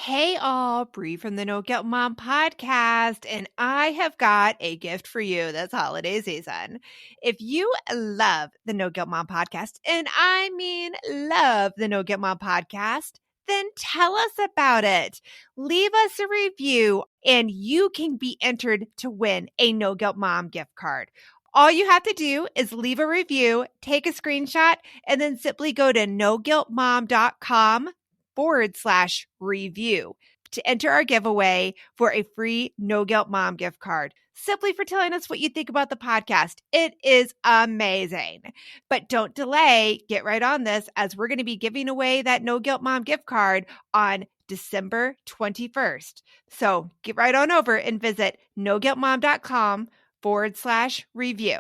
Hey all, Bree from the No Guilt Mom podcast, and I have got a gift for you this holiday season. If you love the No Guilt Mom podcast, and I mean love the No Guilt Mom podcast, then tell us about it. Leave us a review, and you can be entered to win a No Guilt Mom gift card. All you have to do is leave a review, take a screenshot, and then simply go to noguiltmom.com/review to enter our giveaway for a free No Guilt Mom gift card, simply for telling us what you think about the podcast. It is amazing. But don't delay. Get right on this, as we're going to be giving away that No Guilt Mom gift card on December 21st. So get right on over and visit noguiltmom.com/review.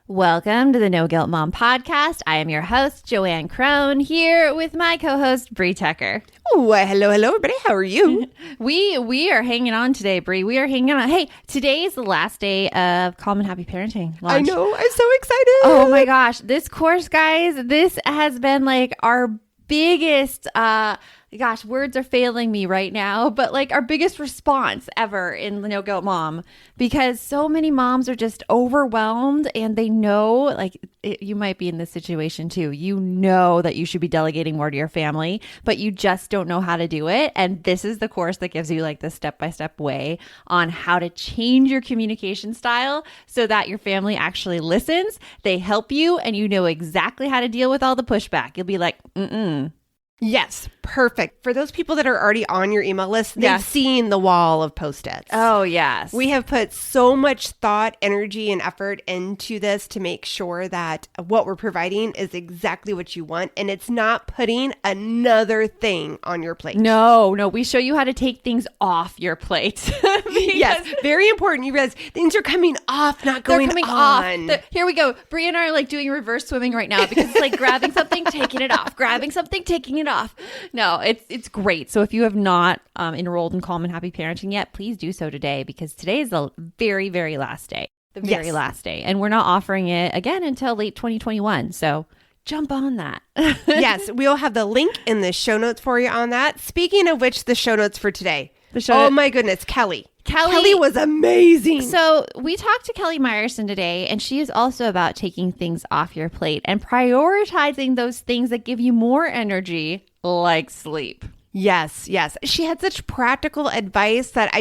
Welcome to the No Guilt Mom podcast. I am your host, JoAnn Crone, here with my co-host, Bree Tucker. Oh, hello, everybody. How are you? We are hanging on today, Bree. We are hanging on. Hey, today is the last day of Calm and Happy Parenting launch. I know. I'm so excited. Oh my gosh. This course, guys, this has been like our biggest, words are failing me right now, but like our biggest response ever in the No Guilt Mom, because so many moms are just overwhelmed and they know, you might be in this situation too. You know that you should be delegating more to your family, but you just don't know how to do it. And this is the course that gives you like the step-by-step way on how to change your communication style so that your family actually listens, they help you, and you know exactly how to deal with all the pushback. You'll be like, Yes, perfect. For those people that are already on your email list, they've seen the wall of Post-its. Oh, yes. We have put so much thought, energy, and effort into this to make sure that what we're providing is exactly what you want, and it's not putting another thing on your plate. No, we show you how to take things off your plate. Yes, very important. You realize things are coming off, not going on. Here we go. Bree and I are like doing reverse swimming right now, because it's like grabbing something, taking it off, grabbing something, taking it off. No, it's great. So if you have not enrolled in Calm and Happy Parenting yet, please do so today, because today is the very, very last day. The very last day. And we're not offering it again until late 2021. So jump on that. Yes, we'll have the link in the show notes for you on that. Speaking of which, the show notes for today. Oh my goodness, Kelly was amazing. So we talked to Kelly Myerson today, and she is also about taking things off your plate and prioritizing those things that give you more energy, like sleep. Yes. She had such practical advice that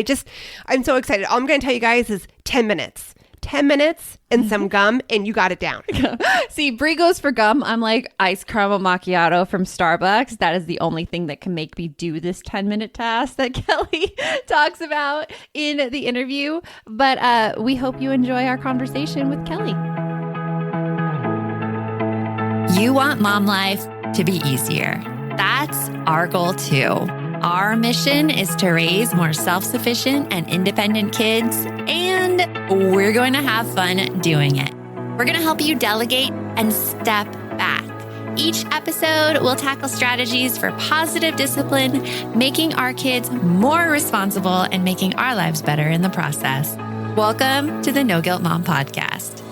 I'm so excited. All I'm going to tell you guys is 10 minutes. 10 minutes and some gum, and you got it down. See, Brie goes for gum. I'm like iced caramel macchiato from Starbucks. That is the only thing that can make me do this 10-minute task that Kelly talks about in the interview. But we hope you enjoy our conversation with Kelly. You want mom life to be easier. That's our goal too. Our mission is to raise more self-sufficient and independent kids, and we're going to have fun doing it. We're going to help you delegate and step back. Each episode will tackle strategies for positive discipline, making our kids more responsible and making our lives better in the process. Welcome to the No Guilt Mom podcast.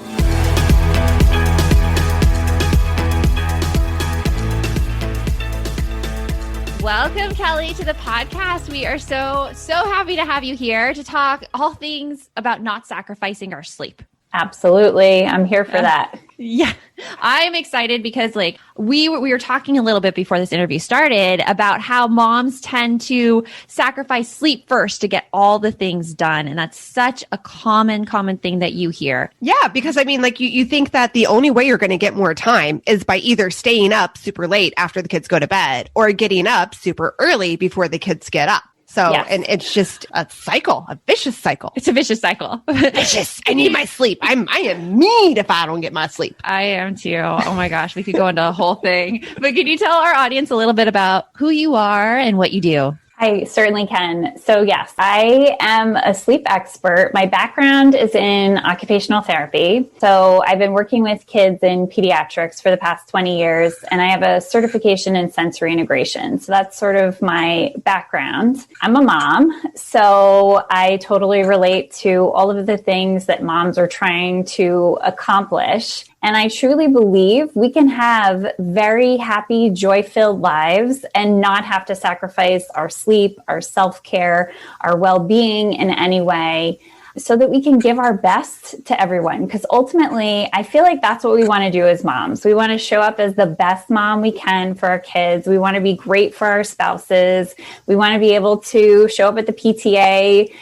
Welcome, Kelly, to the podcast. We are so happy to have you here to talk all things about not sacrificing our sleep. Absolutely. I'm here for that. Yeah. I'm excited because we were talking a little bit before this interview started about how moms tend to sacrifice sleep first to get all the things done. And that's such a common thing that you hear. Yeah, because you think that the only way you're going to get more time is by either staying up super late after the kids go to bed or getting up super early before the kids get up. So, yes. And it's just a cycle, a vicious cycle. It's a vicious cycle. Vicious. I need my sleep. I am mean if I don't get my sleep. I am too. Oh my gosh. We could go into a whole thing. But can you tell our audience a little bit about who you are and what you do? I certainly can. So yes, I am a sleep expert. My background is in occupational therapy. So I've been working with kids in pediatrics for the past 20 years, and I have a certification in sensory integration. So that's sort of my background. I'm a mom, so I totally relate to all of the things that moms are trying to accomplish. And I truly believe we can have very happy, joy-filled lives and not have to sacrifice our sleep, our self-care, our well-being in any way, so that we can give our best to everyone. Because ultimately, I feel like that's what we want to do as moms. We want to show up as the best mom we can for our kids. We want to be great for our spouses. We want to be able to show up at the PTA,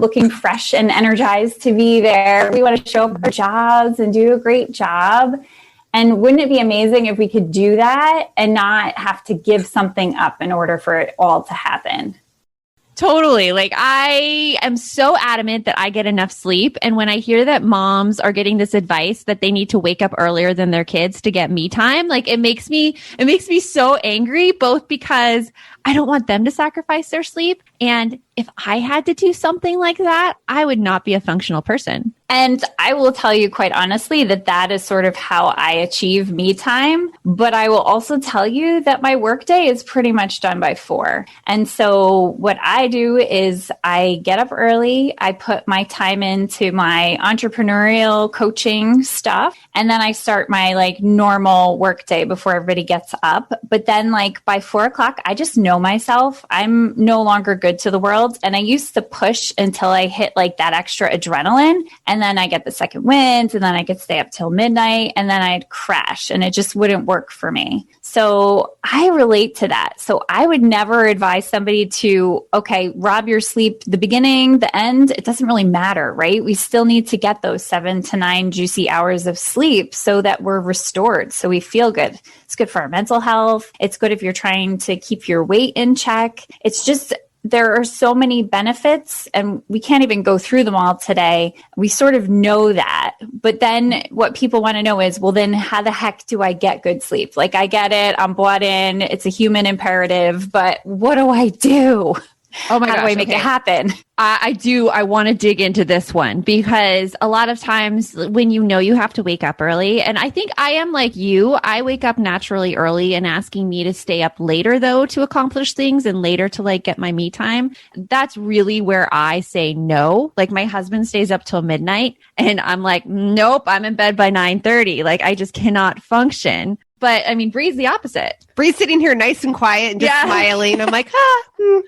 looking fresh and energized to be there. We want to show up at our jobs and do a great job. And wouldn't it be amazing if we could do that and not have to give something up in order for it all to happen? Totally. Like, I am so adamant that I get enough sleep. And when I hear that moms are getting this advice that they need to wake up earlier than their kids to get me time, like it makes me so angry, both because I don't want them to sacrifice their sleep. And if I had to do something like that, I would not be a functional person. And I will tell you quite honestly that is sort of how I achieve me time. But I will also tell you that my workday is pretty much done by 4. And so what I do is I get up early, I put my time into my entrepreneurial coaching stuff, and then I start my normal workday before everybody gets up. But then by 4 o'clock, I just know myself. I'm no longer good to the world. And I used to push until I hit that extra adrenaline. And then I get the second wind, and then I could stay up till midnight, and then I'd crash, and it just wouldn't work for me. So I relate to that. So I would never advise somebody to, rob your sleep, the beginning, the end. It doesn't really matter, right? We still need to get those 7 to 9 juicy hours of sleep so that we're restored, so we feel good. It's good for our mental health. It's good if you're trying to keep your weight in check. It's just, there are so many benefits, and we can't even go through them all today. We sort of know that. But then what people want to know is, well, then how the heck do I get good sleep? I get it. I'm bought in. It's a human imperative. But what do I do? Oh my gosh. How do I make it happen? I do. I want to dig into this one, because a lot of times when you have to wake up early, and I think I am like you, I wake up naturally early, and asking me to stay up later though to accomplish things and later to get my me time, that's really where I say no. My husband stays up till midnight, and I'm like, nope, I'm in bed by 9:30. I just cannot function. But I mean, Bree's the opposite. Bree's sitting here nice and quiet and just smiling. I'm like,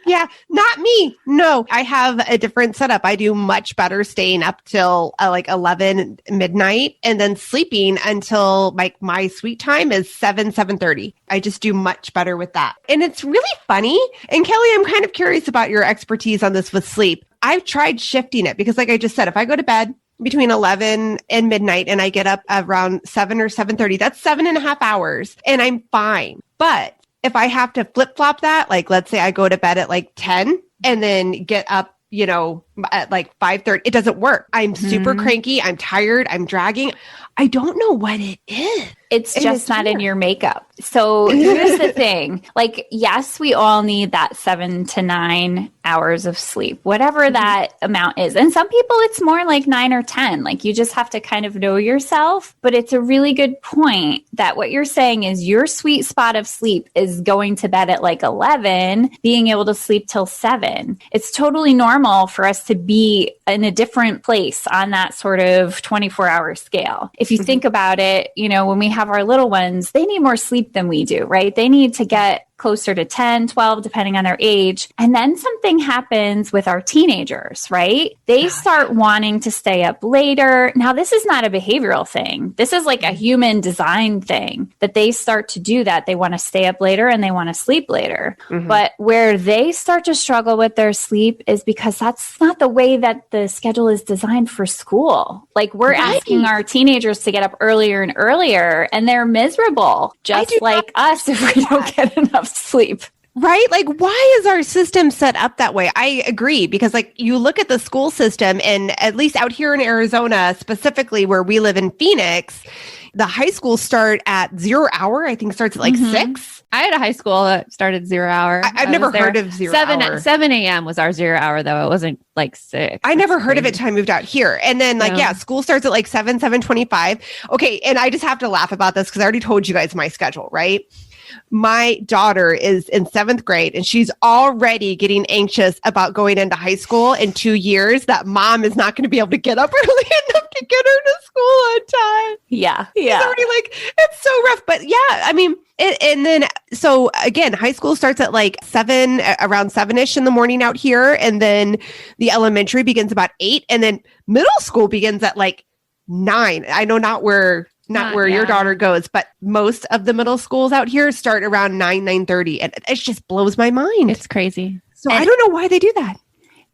yeah, not me. No, I have a different setup. I do much better staying up till 11 midnight, and then sleeping until my sweet time is 7:30. I just do much better with that. And it's really funny. And Kelly, I'm kind of curious about your expertise on this with sleep. I've tried shifting it because, like I just said, if I go to bed between 11 and midnight and I get up around 7 or 7:30, that's 7.5 hours, and I'm fine. But if I have to flip flop that, let's say I go to bed at 10 and then get up, at 5:30, it doesn't work. I'm super cranky. I'm tired. I'm dragging. I don't know what it is. It's just not in your makeup. So here's the thing. Yes, we all need that 7 to 9 hours of sleep, whatever that amount is. And some people, it's more 9 or 10. You just have to kind of know yourself. But it's a really good point that what you're saying is your sweet spot of sleep is going to bed at 11, being able to sleep till 7. It's totally normal for us to be in a different place on that sort of 24-hour scale. If you think about it, when we have our little ones, they need more sleep than we do, right? They need to get closer to 10, 12, depending on their age. And then something happens with our teenagers, right? They start wanting to stay up later. Now, this is not a behavioral thing. This is a human design thing that they start to do that. They want to stay up later and they want to sleep later. But where they start to struggle with their sleep is because that's not the way that the schedule is designed for school. We're asking our teenagers to get up earlier and earlier, and they're miserable, just like us if we don't get enough sleep. Right? Why is our system set up that way? I agree, because you look at the school system, and at least out here in Arizona, specifically where we live in Phoenix, the high schools start at 0 hour. I think starts at 6. I had a high school that started 0 hour. I've never heard of 0 hour. 7 a.m. was our 0 hour, though. It wasn't 6. I never heard of it until I moved out here. And then school starts at 7:25. Okay. And I just have to laugh about this because I already told you guys my schedule, right? My daughter is in 7th grade, and she's already getting anxious about going into high school in 2 years, that mom is not going to be able to get up early enough to to get her to school on time. Yeah. He's already like, it's so rough. But yeah, I mean, and then, so again, high school starts at like around 7-ish in the morning out here. And then the elementary begins about 8. And then middle school begins at like 9. I know not where your daughter goes, but most of the middle schools out here start around 9:30. And it just blows my mind. It's crazy. So I don't know why they do that.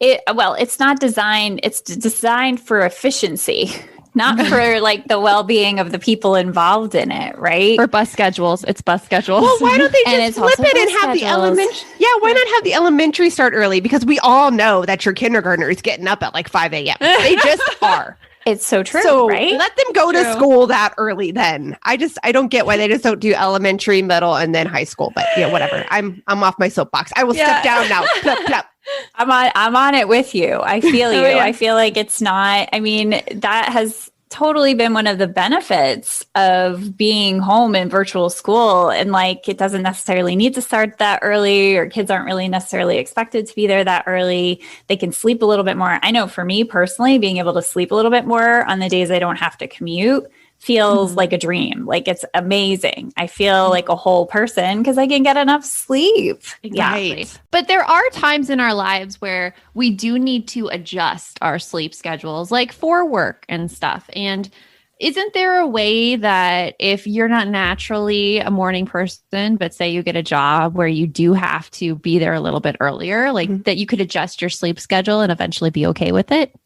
It's not designed. It's designed for efficiency, not for like the well-being of the people involved in it, right? For bus schedules. It's bus schedules. Well, why don't they just flip it and have the elementary? Yeah, why not have the elementary start early? Because we all know that your kindergartner is getting up at like 5 a.m. They just are. It's so true, so right? Let them go to school that early then. I don't get why they just don't do elementary, middle, and then high school. But yeah, whatever. I'm off my soapbox. I will step down now. Plop, plop. I'm on it with you. I feel you. I feel like it's not, I mean, that has totally been one of the benefits of being home in virtual school. And like, it doesn't necessarily need to start that early, or kids aren't really necessarily expected to be there that early. They can sleep a little bit more. I know for me personally, being able to sleep a little bit more on the days I don't have to commute feels like a dream. Like, it's amazing. I feel like a whole person because I can get enough sleep. Exactly. Right. But there are times in our lives where we do need to adjust our sleep schedules, like for work and stuff. And isn't there a way that if you're not naturally a morning person, but say you get a job where you do have to be there a little bit earlier, like that you could adjust your sleep schedule and eventually be okay with it?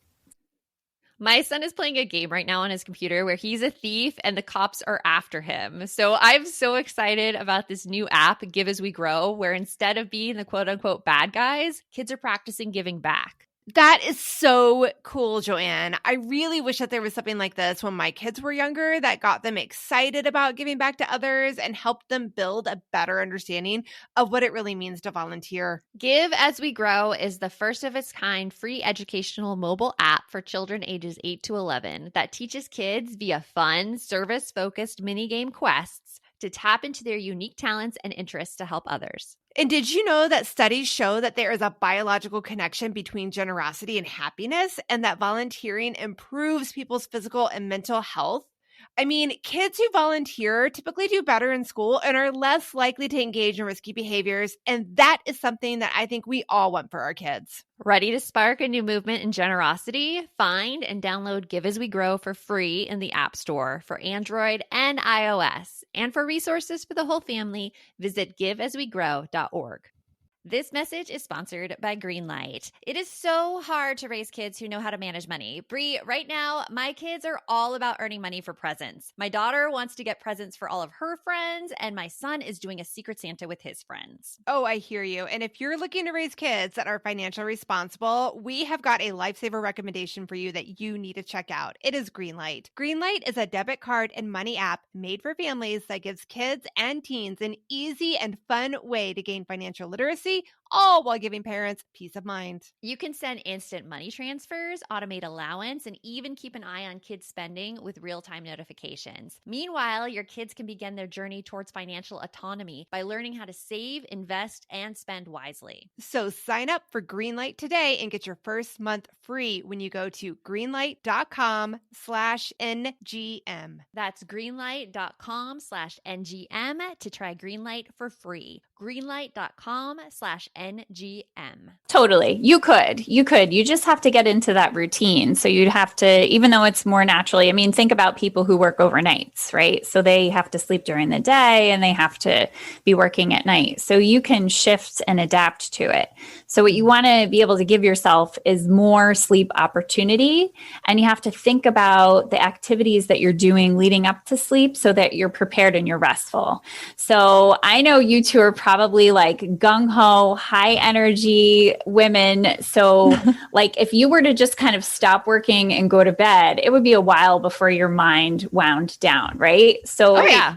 My son is playing a game right now on his computer where he's a thief and the cops are after him. So I'm so excited about this new app, Give As We Grow, where instead of being the quote unquote bad guys, kids are practicing giving back. That is so cool, JoAnn. I really wish that there was something like this when my kids were younger that got them excited about giving back to others and helped them build a better understanding of what it really means to volunteer. Give As We Grow is the first of its kind free educational mobile app for children ages 8 to 11 that teaches kids via fun, service-focused minigame quests to tap into their unique talents and interests to help others. And did you know that studies show that there is a biological connection between generosity and happiness, and that volunteering improves people's physical and mental health? I mean, kids who volunteer typically do better in school and are less likely to engage in risky behaviors. And that is something that I think we all want for our kids. Ready to spark a new movement in generosity? Find and download Give As We Grow for free in the App Store for Android and iOS. And for resources for the whole family, visit giveaswegrow.org. This message is sponsored by Greenlight. It is so hard to raise kids who know how to manage money. Bree, right now, my kids are all about earning money for presents. My daughter wants to get presents for all of her friends, and my son is doing a Secret Santa with his friends. Oh, I hear you. And if you're looking to raise kids that are financially responsible, we have got a lifesaver recommendation for you that you need to check out. It is Greenlight. Greenlight is a debit card and money app made for families that gives kids and teens an easy and fun way to gain financial literacy, all while giving parents peace of mind. You can send instant money transfers, automate allowance, and even keep an eye on kids' spending with real-time notifications. Meanwhile, your kids can begin their journey towards financial autonomy by learning how to save, invest, and spend wisely. So sign up for Greenlight today and get your first month free when you go to greenlight.com/NGM. That's greenlight.com/NGM to try Greenlight for free. Greenlight.com/NGM. Totally. You could. You just have to get into that routine. So you'd have to, even though it's more naturally, I mean, think about people who work overnights, right? So they have to sleep during the day and they have to be working at night. So you can shift and adapt to it. So what you want to be able to give yourself is more sleep opportunity. And you have to think about the activities that you're doing leading up to sleep so that you're prepared and you're restful. So I know you two are probably like gung-ho, high energy women. So like if you were to just kind of stop working and go to bed, it would be a while before your mind wound down, right? So Yeah.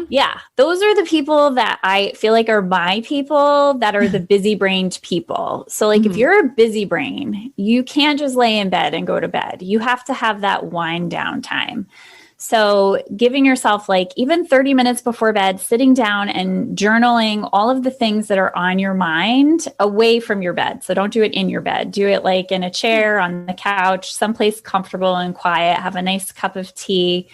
yeah, those are the people that I feel like are my people that are the busy-brained people. So like if you're a busy brain, you can't just lay in bed and go to bed. You have to have that wind down time. So giving yourself like even 30 minutes before bed, sitting down and journaling all of the things that are on your mind away from your bed. So don't do it in your bed. Do it like in a chair, on the couch, someplace comfortable and quiet. Have a nice cup of tea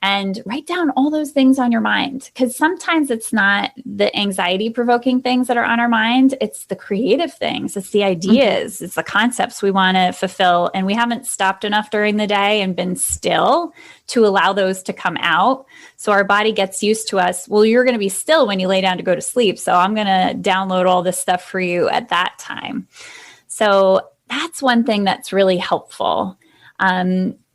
and write down all those things on your mind. Because sometimes it's not the anxiety provoking things that are on our mind. It's the creative things. It's the ideas. It's the concepts we want to fulfill. And we haven't stopped enough during the day and been still to allow those to come out. So our body gets used to us. Well, you're going to be still when you lay down to go to sleep. So I'm going to download all this stuff for you at that time. So that's one thing that's really helpful.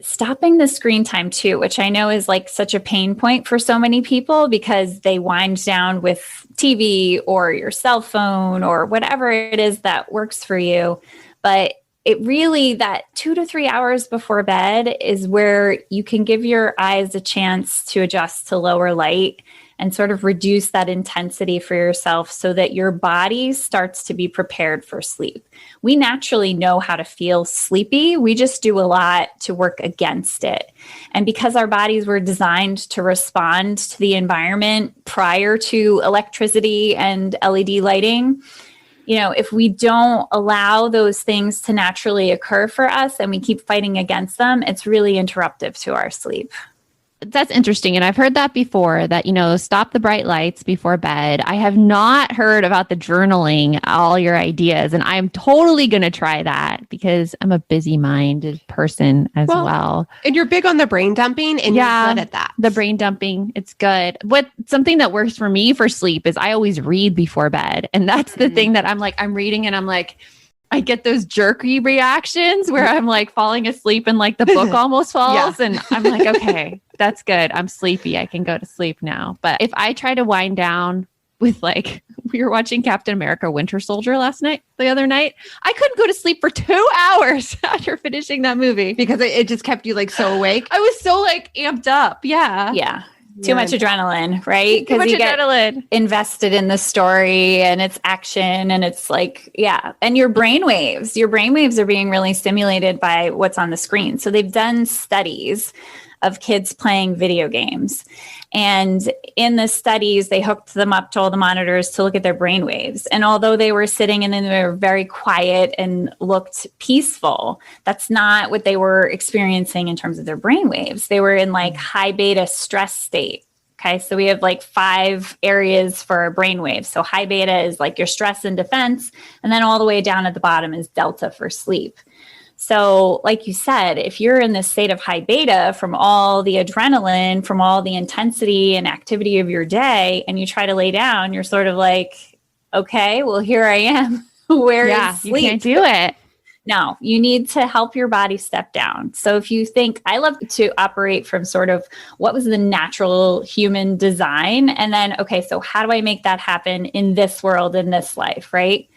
Stopping the screen time too, which I know is like such a pain point for so many people because they wind down with TV or your cell phone or whatever it is that works for you. But it really, that 2 to 3 hours before bed is where you can give your eyes a chance to adjust to lower light and sort of reduce that intensity for yourself so that your body starts to be prepared for sleep. We naturally know how to feel sleepy. We just do a lot to work against it. And because our bodies were designed to respond to the environment prior to electricity and LED lighting, if we don't allow those things to naturally occur for us and we keep fighting against them, it's really interruptive to our sleep. That's interesting. And I've heard that before that, stop the bright lights before bed. I have not heard about the journaling, all your ideas. And I'm totally going to try that because I'm a busy minded person as well. And you're big on the brain dumping and you're good at that. The brain dumping. It's good. Something that works for me for sleep is I always read before bed. And that's the thing that I'm reading and I'm like, I get those jerky reactions where I'm like falling asleep and like the book almost falls. And I'm like, okay, that's good. I'm sleepy. I can go to sleep now. But if I try to wind down with we were watching Captain America Winter Soldier the other night, I couldn't go to sleep for 2 hours after finishing that movie. Because it just kept you so awake. I was so amped up. Yeah. Yeah. Too much adrenaline, right? Too much adrenaline. Get invested in the story and its action and it's and your brainwaves are being really stimulated by what's on the screen. So they've done studies of kids playing video games. And in the studies, they hooked them up to all the monitors to look at their brainwaves. And although they were sitting and then they were very quiet and looked peaceful, that's not what they were experiencing in terms of their brainwaves. They were in high beta stress state. Okay, so we have 5 areas for our brainwaves. So high beta is your stress and defense. And then all the way down at the bottom is delta for sleep. So like you said, if you're in this state of high beta from all the adrenaline, from all the intensity and activity of your day, and you try to lay down, you're sort of okay, well, here I am. Where is sleep? You can't do it. No, you need to help your body step down. So if you think, I love to operate from sort of what was the natural human design, and then, okay, so how do I make that happen in this world, in this life, right?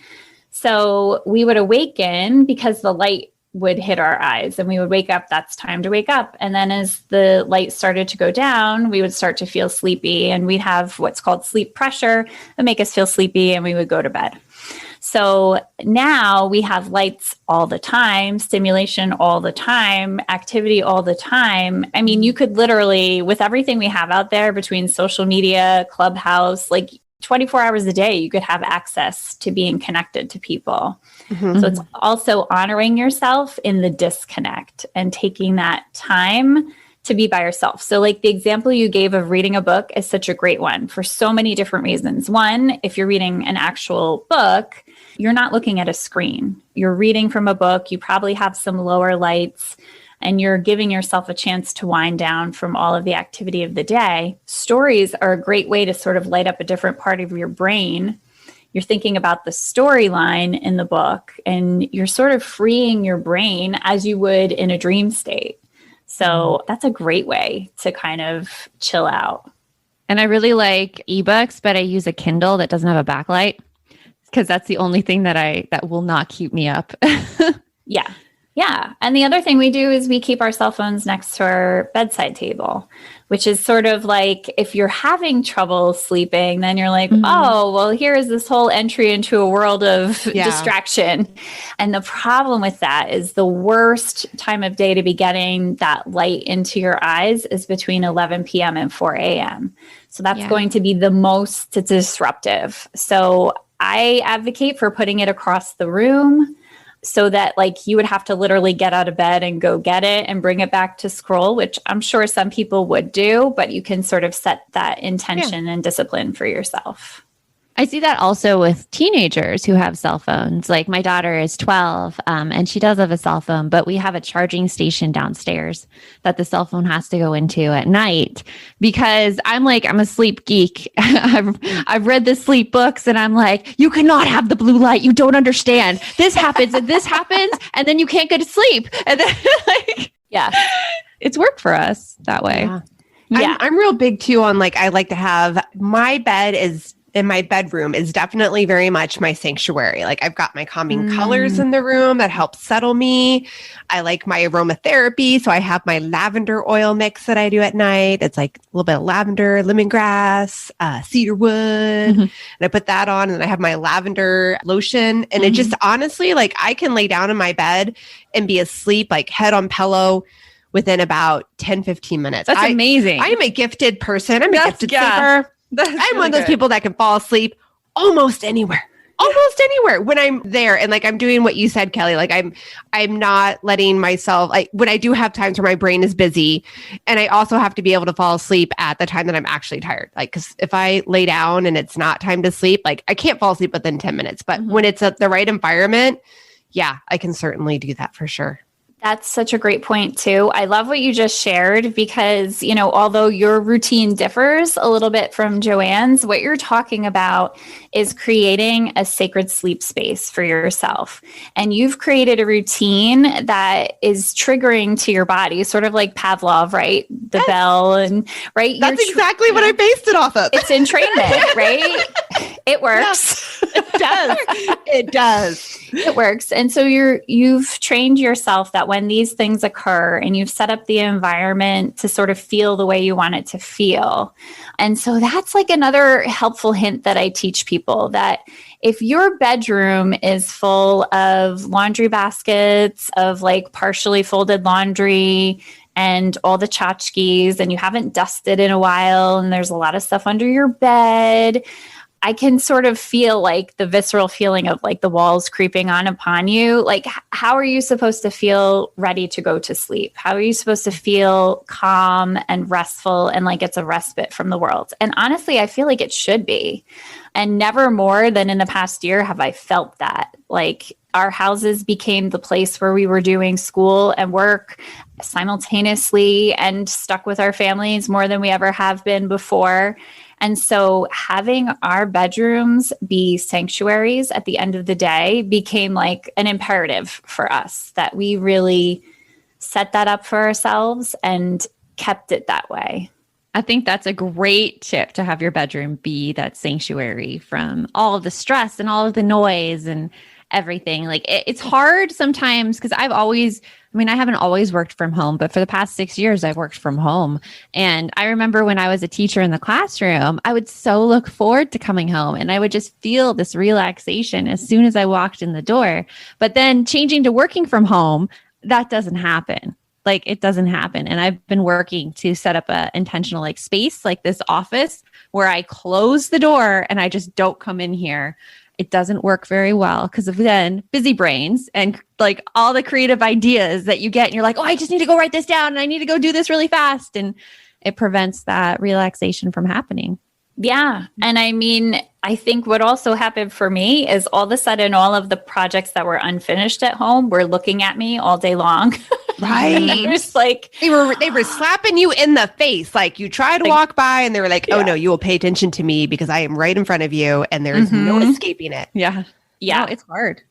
So we would awaken because the light would hit our eyes and we would wake up. That's time to wake up. And then as the light started to go down, we would start to feel sleepy and we'd have what's called sleep pressure that make us feel sleepy and we would go to bed. So now we have lights all the time, stimulation all the time, activity all the time. I mean, you could literally, with everything we have out there between social media, Clubhouse, 24 hours a day, you could have access to being connected to people. Mm-hmm. So it's also honoring yourself in the disconnect and taking that time to be by yourself. So the example you gave of reading a book is such a great one for so many different reasons. One, if you're reading an actual book, you're not looking at a screen. You're reading from a book. You probably have some lower lights and you're giving yourself a chance to wind down from all of the activity of the day. Stories are a great way to sort of light up a different part of your brain. You're thinking about the storyline in the book and you're sort of freeing your brain as you would in a dream state. So that's a great way to kind of chill out. And I really like ebooks, but I use a Kindle that doesn't have a backlight because that's the only thing that will not keep me up. Yeah. Yeah. And the other thing we do is we keep our cell phones next to our bedside table, which is sort of like if you're having trouble sleeping, then you're like, oh, well, here is this whole entry into a world of distraction. And the problem with that is the worst time of day to be getting that light into your eyes is between 11 p.m. and 4 a.m. So that's going to be the most disruptive. So I advocate for putting it across the room, so that like you would have to literally get out of bed and go get it and bring it back to scroll, which I'm sure some people would do, but you can sort of set that intention and discipline for yourself. I see that also with teenagers who have cell phones. Like my daughter is 12 and she does have a cell phone, but we have a charging station downstairs that the cell phone has to go into at night because I'm a sleep geek. I've read the sleep books and I'm like, you cannot have the blue light. You don't understand. This happens and this happens and then you can't go to sleep. And then it's worked for us that way. Yeah. I'm real big too on I like to have my bed in my bedroom is definitely very much my sanctuary. Like I've got my calming colors in the room that help settle me. I like my aromatherapy. So I have my lavender oil mix that I do at night. It's like a little bit of lavender, lemongrass, cedar wood. And I put that on and then I have my lavender lotion. And it just honestly, I can lay down in my bed and be asleep, head on pillow within about 10, 15 minutes. That's amazing. I am a gifted person. I'm a gifted sleeper. I'm one of those people that can fall asleep almost anywhere when I'm there. And I'm doing what you said, Kelly, I'm not letting myself, when I do have times where my brain is busy and I also have to be able to fall asleep at the time that I'm actually tired. Cause if I lay down and it's not time to sleep, I can't fall asleep within 10 minutes, but when it's the right environment, I can certainly do that for sure. That's such a great point too. I love what you just shared because, although your routine differs a little bit from JoAnn's, what you're talking about is creating a sacred sleep space for yourself. And you've created a routine that is triggering to your body, sort of like Pavlov, right? The bell and right. That's exactly what I based it off of. It's entrainment, right? It works. It does. It does. It works. And so you've trained yourself that when these things occur and you've set up the environment to sort of feel the way you want it to feel. And so that's another helpful hint that I teach people, that if your bedroom is full of laundry baskets, of partially folded laundry and all the tchotchkes, and you haven't dusted in a while and there's a lot of stuff under your bed, I can sort of feel the visceral feeling of the walls creeping on upon you. How are you supposed to feel ready to go to sleep? How are you supposed to feel calm and restful and it's a respite from the world? And honestly, I feel it should be. And never more than in the past year have I felt that. Our houses became the place where we were doing school and work simultaneously and stuck with our families more than we ever have been before. And so having our bedrooms be sanctuaries at the end of the day became an imperative for us, that we really set that up for ourselves and kept it that way. I think that's a great tip, to have your bedroom be that sanctuary from all of the stress and all of the noise and everything. It's hard sometimes because I haven't always worked from home, but for the past 6 years, I've worked from home. And I remember when I was a teacher in the classroom, I would so look forward to coming home and I would just feel this relaxation as soon as I walked in the door. But then changing to working from home, that doesn't happen. It doesn't happen. And I've been working to set up a intentional space, this office, where I close the door and I just don't come in here. It doesn't work very well because of then busy brains and all the creative ideas that you get. And you're like, oh, I just need to go write this down and I need to go do this really fast. And it prevents that relaxation from happening. Yeah. And I think what also happened for me is all of a sudden, all of the projects that were unfinished at home were looking at me all day long. Right. Just they were slapping you in the face. You try to walk by and they were like, oh no, you will pay attention to me because I am right in front of you and there's no escaping it. Yeah. Yeah. No, it's hard.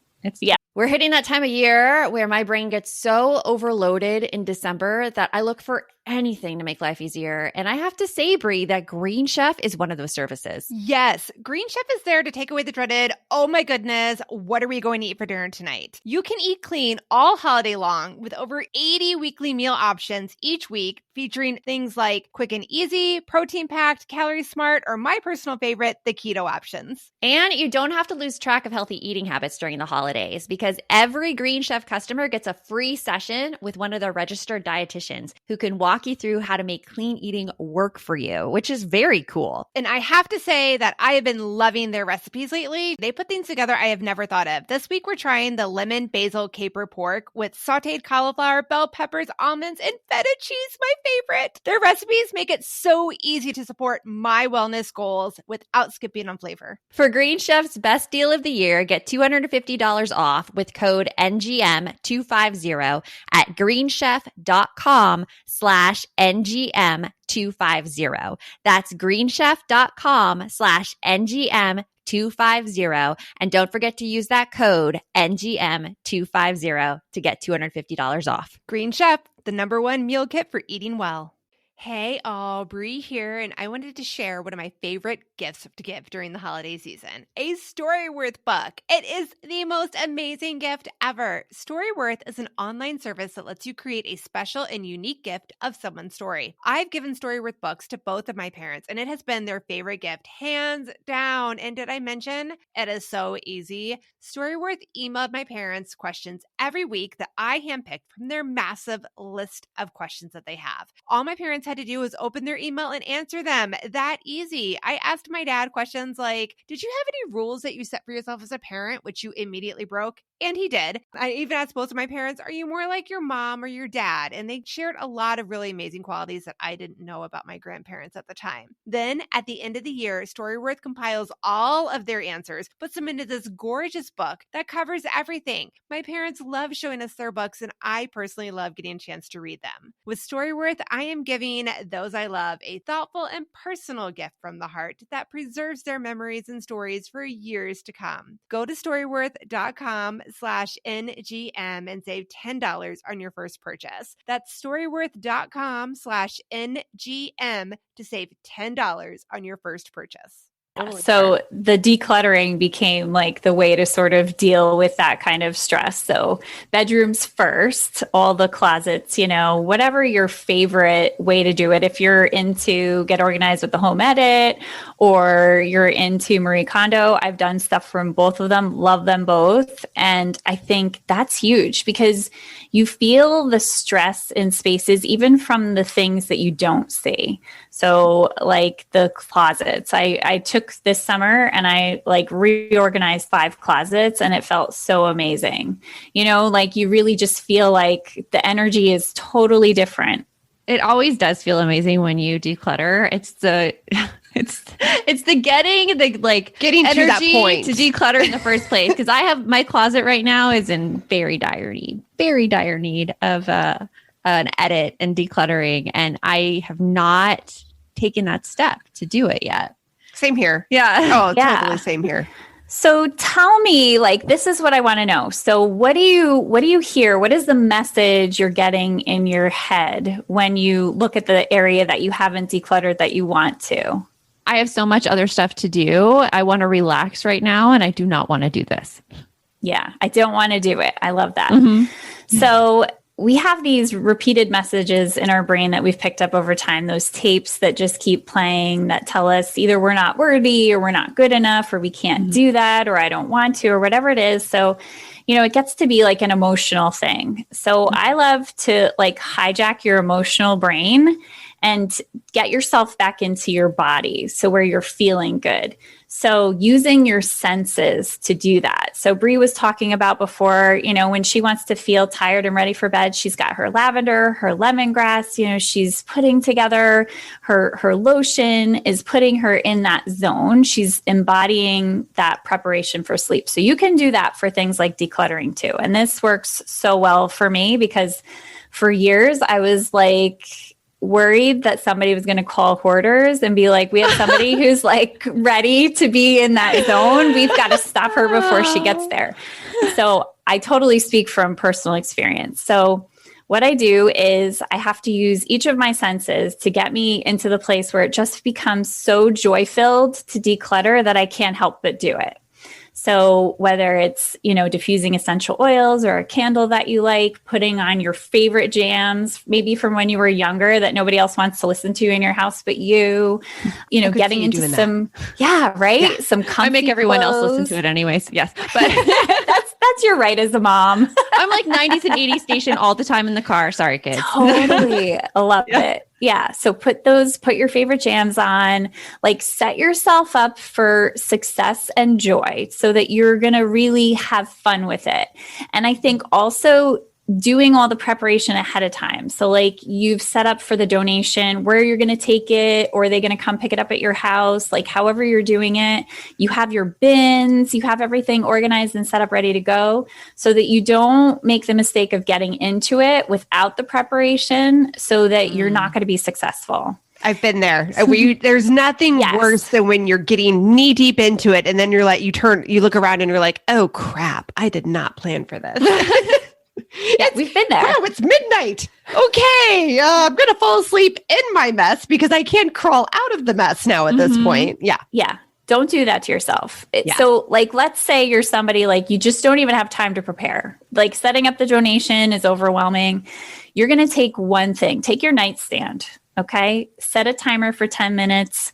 We're hitting that time of year where my brain gets so overloaded in December that I look for anything to make life easier. And I have to say, Brie, that Green Chef is one of those services. Yes, Green Chef is there to take away the dreaded, oh my goodness, what are we going to eat for dinner tonight? You can eat clean all holiday long with over 80 weekly meal options each week, featuring things like quick and easy, protein-packed, calorie-smart, or my personal favorite, the keto options. And you don't have to lose track of healthy eating habits during the holidays because every Green Chef customer gets a free session with one of their registered dietitians who can walk you through how to make clean eating work for you, which is very cool. And I have to say that I have been loving their recipes lately. They put things together I have never thought of. This week, we're trying the lemon basil caper pork with sauteed cauliflower, bell peppers, almonds, and feta cheese, my favorite. Their recipes make it so easy to support my wellness goals without skipping on flavor. For Green Chef's best deal of the year, get $250 off with code NGM250 at greenchef.com/NGM250. That's greenchef.com/NGM250. And don't forget to use that code NGM250 to get $250 off. Green Chef, the #1 meal kit for eating well. Hey, Aubrey here, and I wanted to share one of my favorite gifts to give during the holiday season, a Storyworth book. It is the most amazing gift ever. Storyworth is an online service that lets you create a special and unique gift of someone's story. I've given Storyworth books to both of my parents, and it has been their favorite gift, hands down. And did I mention it is so easy? Storyworth emailed my parents questions every week that I handpicked from their massive list of questions that they have. All my parents had to do was open their email and answer them. That easy. I asked my dad questions like, did you have any rules that you set for yourself as a parent, which you immediately broke? And he did. I even asked both of my parents, are you more like your mom or your dad? And they shared a lot of really amazing qualities that I didn't know about my grandparents at the time. Then at the end of the year, Storyworth compiles all of their answers, puts them into this gorgeous book that covers everything. My parents love showing us their books, and I personally love getting a chance to read them. With Storyworth, I am giving those I love a thoughtful and personal gift from the heart that preserves their memories and stories for years to come. Go to storyworth.com/NGM and save $10 on your first purchase. That's storyworth.com/NGM to save $10 on your first purchase. So the decluttering became like the way to sort of deal with that kind of stress. So bedrooms first, all the closets, whatever your favorite way to do it. If you're into Get Organized with the Home Edit or you're into Marie Kondo, I've done stuff from both of them, love them both. And I think that's huge because you feel the stress in spaces, even from the things that you don't see. So like the closets, I took this summer and I reorganized 5 closets and it felt so amazing. You really just feel like the energy is totally different. It always does feel amazing when you declutter. It's the getting to that point to declutter in the first place. Because I have my closet right now is in very dire need of an edit and decluttering, and I have not taken that step to do it yet. Same here. Yeah. Oh, Yeah. totally same here. So tell me, this is what I want to know. So what do you hear? What is the message you're getting in your head when you look at the area that you haven't decluttered that you want to? I have so much other stuff to do. I want to relax right now, and I do not want to do this. Yeah, I don't want to do it. I love that. Mm-hmm. So we have these repeated messages in our brain that we've picked up over time, those tapes that just keep playing that tell us either we're not worthy or we're not good enough or we can't do that or I don't want to or whatever it is. So, it gets to be like an emotional thing. So I love to hijack your emotional brain and get yourself back into your body. So where you're feeling good. So using your senses to do that. So Brie was talking about before, when she wants to feel tired and ready for bed, she's got her lavender, her lemongrass, she's putting together her lotion is putting her in that zone. She's embodying that preparation for sleep. So you can do that for things like decluttering too. And this works so well for me because for years I was worried that somebody was going to call hoarders and be like, we have somebody who's ready to be in that zone. We've got to stop her before she gets there. So I totally speak from personal experience. So what I do is I have to use each of my senses to get me into the place where it just becomes so joy-filled to declutter that I can't help but do it. So whether it's, diffusing essential oils or a candle that you like, putting on your favorite jams, maybe from when you were younger that nobody else wants to listen to in your house but you, getting into some, right? Some comfy I make everyone else listen clothes. to it anyways. Yes. But that's your right as a mom. I'm like 90s and 80s station all the time in the car. Sorry, kids. Totally. I love it. Yeah. So put your favorite jams on, like set yourself up for success and joy so that you're going to really have fun with it. And I think also doing all the preparation ahead of time. So like you've set up for the donation, where you're going to take it, or are they going to come pick it up at your house? Like however you're doing it, you have your bins, you have everything organized and set up ready to go so that you don't make the mistake of getting into it without the prepreparation so that you're not going to be successful. I've been there. There's nothing worse than when you're getting knee deep into it and then you're like, you look around and you're like, oh crap, I did not plan for this. We've been there. Wow, it's midnight. Okay, I'm going to fall asleep in my mess because I can't crawl out of the mess now at this point. Yeah. Don't do that to yourself. So like, let's say you're somebody like you just don't even have time to prepare. Like setting up the donation is overwhelming. You're going to take one thing. Take your nightstand. Okay. Set a timer for 10 minutes.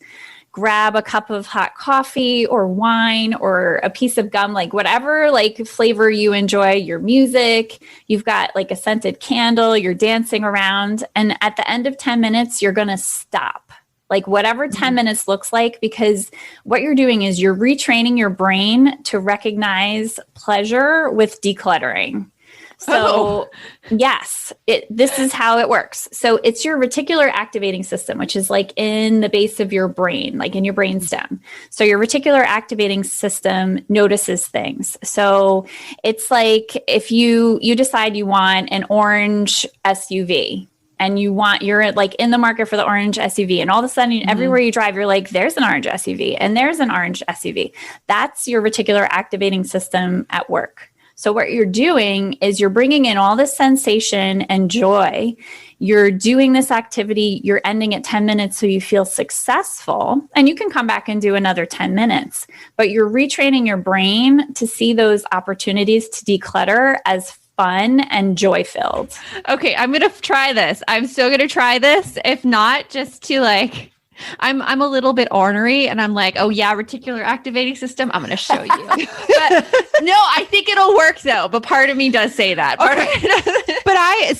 Grab a cup of hot coffee or wine or a piece of gum, like whatever like flavor you enjoy, your music, you've got like a scented candle, you're dancing around. And at the end of 10 minutes, you're going to stop. Like whatever 10 minutes looks like, because what you're doing is you're retraining your brain to recognize pleasure with decluttering. So yes, this is how it works. So it's your reticular activating system, which is like in the base of your brain, like in your brainstem. So your reticular activating system notices things. So it's like if you decide you want an orange SUV, and you're like in the market for the orange SUV, and all of a sudden everywhere you drive, you're like, there's an orange SUV and there's an orange SUV. That's your reticular activating system at work. So what you're doing is you're bringing in all this sensation and joy. You're doing this activity. You're ending at 10 minutes so you feel successful, and you can come back and do another 10 minutes, but you're retraining your brain to see those opportunities to declutter as fun and joy-filled. Okay, I'm going to try this. I'm still going to try this. If not, just to like, I'm a little bit ornery and I'm like, oh yeah, reticular activating system. I'm going to show you. But no, I think it'll work though. But part of me does say that.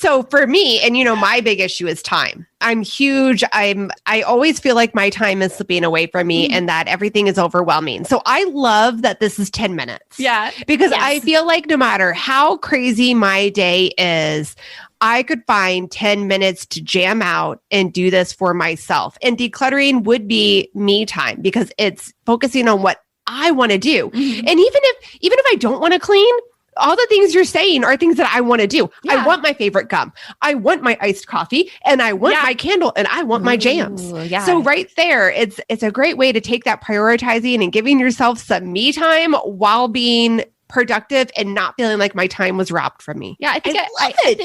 So for me, and my big issue is time. I'm huge. I always feel like my time is slipping away from me and that everything is overwhelming. So I love that this is 10 minutes. Yeah. Because I feel like no matter how crazy my day is, I could find 10 minutes to jam out and do this for myself. And decluttering would be me time because it's focusing on what I want to do. And even if I don't want to clean, all the things you're saying are things that I want to do. Yeah. I want my favorite gum. I want my iced coffee, and I want my candle, and I want my jams. Yeah. So right there, it's a great way to take that prioritizing and giving yourself some me time while being productive and not feeling like my time was robbed from me. Yeah, I think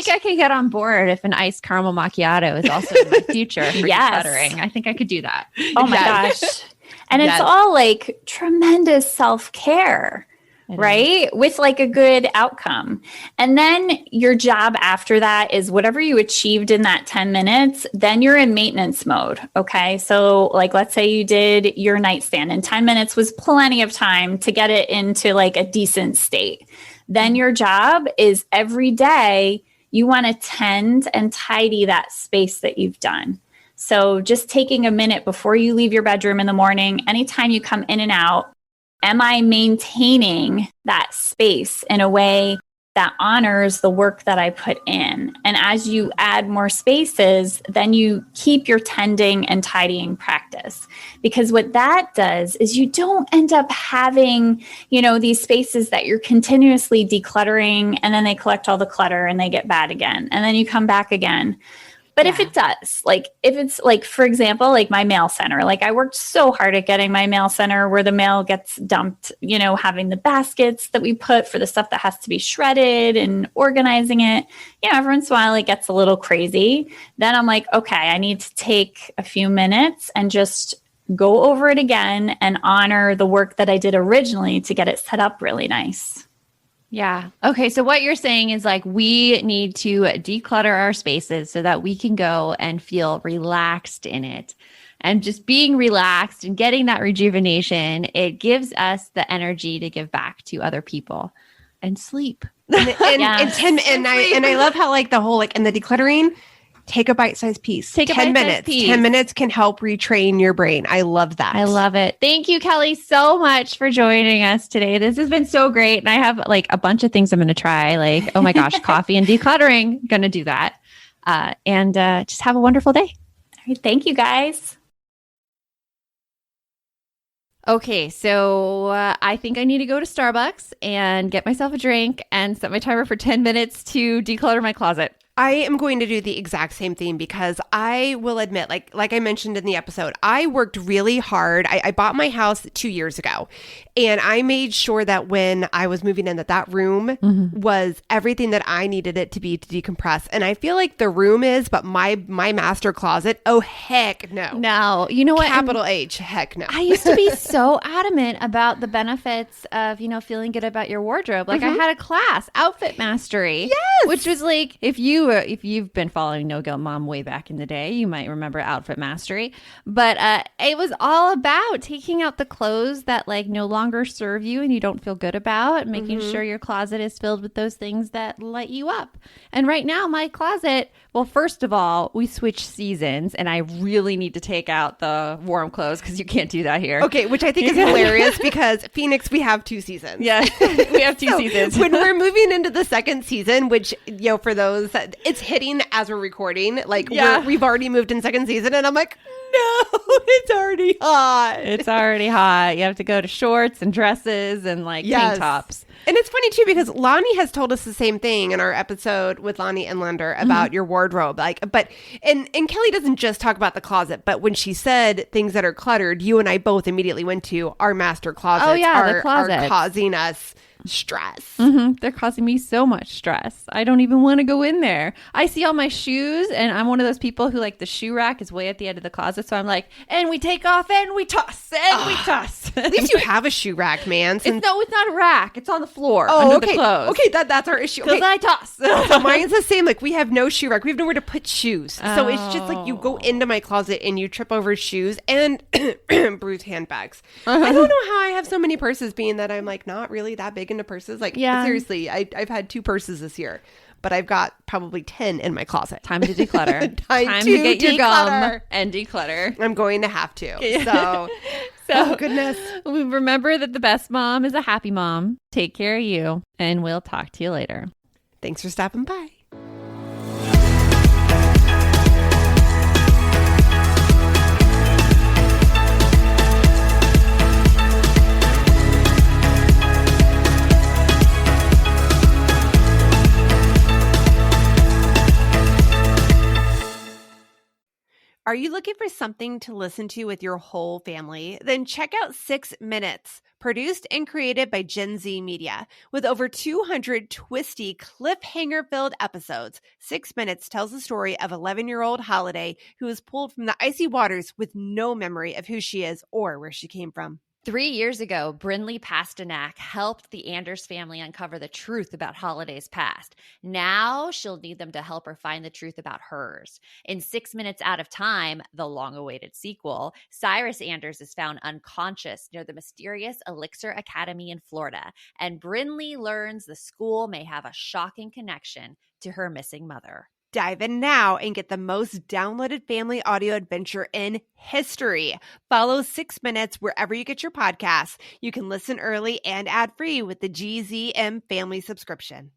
I can get on board if an iced caramel macchiato is also in my future for decluttering. I think I could do that. Oh my gosh. And it's all like tremendous self-care. Right? With like a good outcome. And then your job after that is whatever you achieved in that 10 minutes, then you're in maintenance mode. Okay. So like, let's say you did your nightstand and 10 minutes was plenty of time to get it into like a decent state. Then your job is every day you want to tend and tidy that space that you've done. So just taking a minute before you leave your bedroom in the morning, anytime you come in and out, am I maintaining that space in a way that honors the work that I put in? And as you add more spaces, then you keep your tending and tidying practice. Because what that does is you don't end up having, these spaces that you're continuously decluttering, and then they collect all the clutter and they get bad again. And then you come back again. But if it does, like if it's like, for example, like my mail center, like I worked so hard at getting my mail center where the mail gets dumped, you know, having the baskets that we put for the stuff that has to be shredded and organizing it. You know, every once in a while it gets a little crazy. Then I'm like, okay, I need to take a few minutes and just go over it again and honor the work that I did originally to get it set up really nice. Yeah. Okay. So what you're saying is like we need to declutter our spaces so that we can go and feel relaxed in it. And just being relaxed and getting that rejuvenation, it gives us the energy to give back to other people and sleep. And I love how like the whole like in the decluttering, take a bite-sized piece. Take a 10 bite-sized minutes. piece. 10 minutes can help retrain your brain. I love that. I love it. Thank you, Kelly, so much for joining us today. This has been so great. And I have like a bunch of things I'm going to try. Like, oh my gosh, coffee and decluttering. Going to do that. And just have a wonderful day. All right, thank you, guys. Okay, so I think I need to go to Starbucks and get myself a drink and set my timer for 10 minutes to declutter my closet. I am going to do the exact same thing because I will admit, like I mentioned in the episode, I worked really hard. I bought my house 2 years ago, and I made sure that when I was moving in, that room was everything that I needed it to be to decompress. And I feel like the room is, but my master closet, oh heck no. No, you know what? Capital H, heck no. I used to be so adamant about the benefits of, you know, feeling good about your wardrobe. Like I had a class, Outfit Mastery, which was like, if you've been following No Guilt Mom way back in the day, you might remember Outfit Mastery. But it was all about taking out the clothes that like no longer serve you and you don't feel good about, making sure your closet is filled with those things that light you up. And right now, my closet, well, first of all, we switch seasons, and I really need to take out the warm clothes because you can't do that here. Okay, which I think is hilarious because Phoenix, we have 2 seasons. Yeah, we have 2 seasons. When we're moving into the second season, which, you know, for those that it's hitting as we're recording, like we've already moved in second season, and I'm like, no, it's already hot. It's already hot. You have to go to shorts and dresses and like tank tops. And it's funny too because Lonnie has told us the same thing in our episode with Lonnie and Lender about your wardrobe. And Kelly doesn't just talk about the closet, but when she said things that are cluttered, you and I both immediately went to our master closets. Oh yeah, the closets are causing us stress. They're causing me so much stress. I don't even want to go in there. I see all my shoes, and I'm one of those people who like the shoe rack is way at the end of the closet. So I'm like, and we take off and we toss and we toss. At least you have a shoe rack, man. It's not a rack. It's on the floor under the clothes. Okay, that's our issue. Because I toss. So mine's the same. Like we have no shoe rack. We have nowhere to put shoes. So it's just like you go into my closet and you trip over shoes and bruised handbags. I don't know how I have so many purses, being that I'm like not really that big into purses. Like seriously, I've had 2 purses this year, but I've got probably 10 in my closet. Time to declutter. Time to get your gum and declutter. I'm going to have to. So oh goodness. Remember that the best mom is a happy mom. Take care of you, and we'll talk to you later. Thanks for stopping by. Are you looking for something to listen to with your whole family? Then check out 6 Minutes, produced and created by Gen Z Media. With over 200 twisty, cliffhanger-filled episodes, 6 Minutes tells the story of 11-year-old Holiday who is pulled from the icy waters with no memory of who she is or where she came from. 3 years ago, Brinley Pasternak helped the Anders family uncover the truth about Holiday's past. Now she'll need them to help her find the truth about hers. In 6 Minutes Out of Time, the long-awaited sequel, Cyrus Anders is found unconscious near the mysterious Elixir Academy in Florida, and Brinley learns the school may have a shocking connection to her missing mother. Dive in now and get the most downloaded family audio adventure in history. Follow 6 Minutes wherever you get your podcasts. You can listen early and ad-free with the GZM family subscription.